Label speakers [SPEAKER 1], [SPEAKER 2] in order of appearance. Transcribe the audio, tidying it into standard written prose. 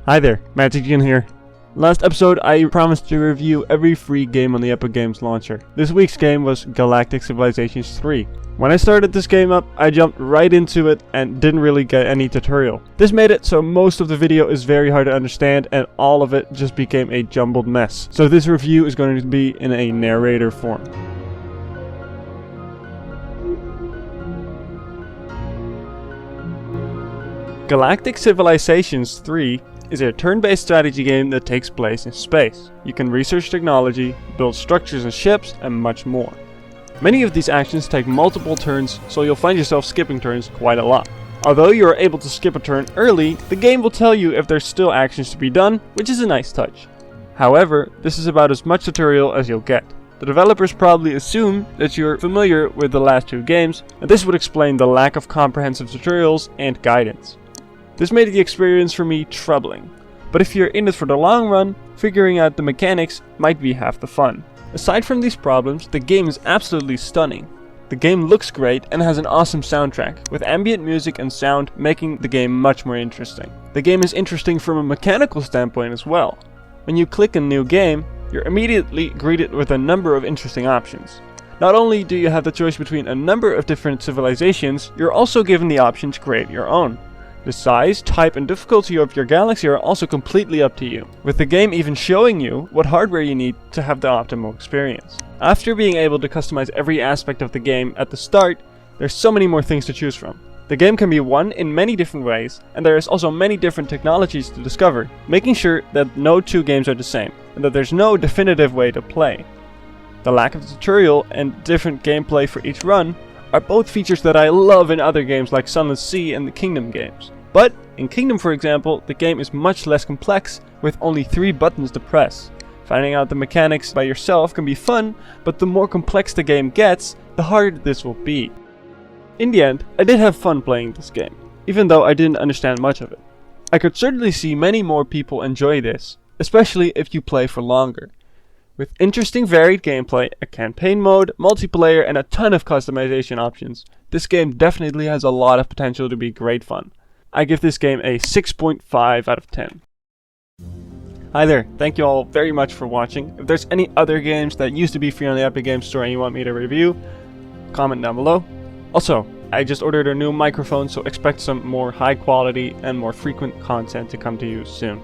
[SPEAKER 1] Hi there, Magic here. Last episode I promised to review every free game on the Epic Games launcher. This week's game was Galactic Civilizations 3. When I started this game up, I jumped right into it and didn't really get any tutorial. This made it so most of the video is very hard to understand and all of it just became a jumbled mess. So this review is going to be in a narrator form. Galactic Civilizations 3 is a turn-based strategy game that takes place in space. You can research technology, build structures and ships, and much more. Many of these actions take multiple turns, so you'll find yourself skipping turns quite a lot. Although you are able to skip a turn early, the game will tell you if there's still actions to be done, which is a nice touch. However, this is about as much tutorial as you'll get. The developers probably assume that you're familiar with the last two games, and this would explain the lack of comprehensive tutorials and guidance. This made the experience for me troubling, but if you're in it for the long run, figuring out the mechanics might be half the fun. Aside from these problems, the game is absolutely stunning. The game looks great and has an awesome soundtrack, with ambient music and sound making the game much more interesting. The game is interesting from a mechanical standpoint as well. When you click a new game, you're immediately greeted with a number of interesting options. Not only do you have the choice between a number of different civilizations, you're also given the option to create your own. The size, type and difficulty of your galaxy are also completely up to you, with the game even showing you what hardware you need to have the optimal experience. After being able to customize every aspect of the game at the start, there's so many more things to choose from. The game can be won in many different ways, and there is also many different technologies to discover, making sure that no two games are the same, and that there's no definitive way to play. The lack of tutorial and different gameplay for each run are both features that I love in other games like Sunless Sea and the Kingdom games. But in Kingdom, for example, the game is much less complex with only 3 buttons to press. Finding out the mechanics by yourself can be fun, but the more complex the game gets, the harder this will be. In the end, I did have fun playing this game, even though I didn't understand much of it. I could certainly see many more people enjoy this, especially if you play for longer. With interesting varied gameplay, a campaign mode, multiplayer and a ton of customization options, this game definitely has a lot of potential to be great fun. I give this game a 6.5 out of 10. Hi there, thank you all very much for watching. If there's any other games that used to be free on the Epic Games Store and you want me to review, comment down below. Also, I just ordered a new microphone, so expect some more high quality and more frequent content to come to you soon.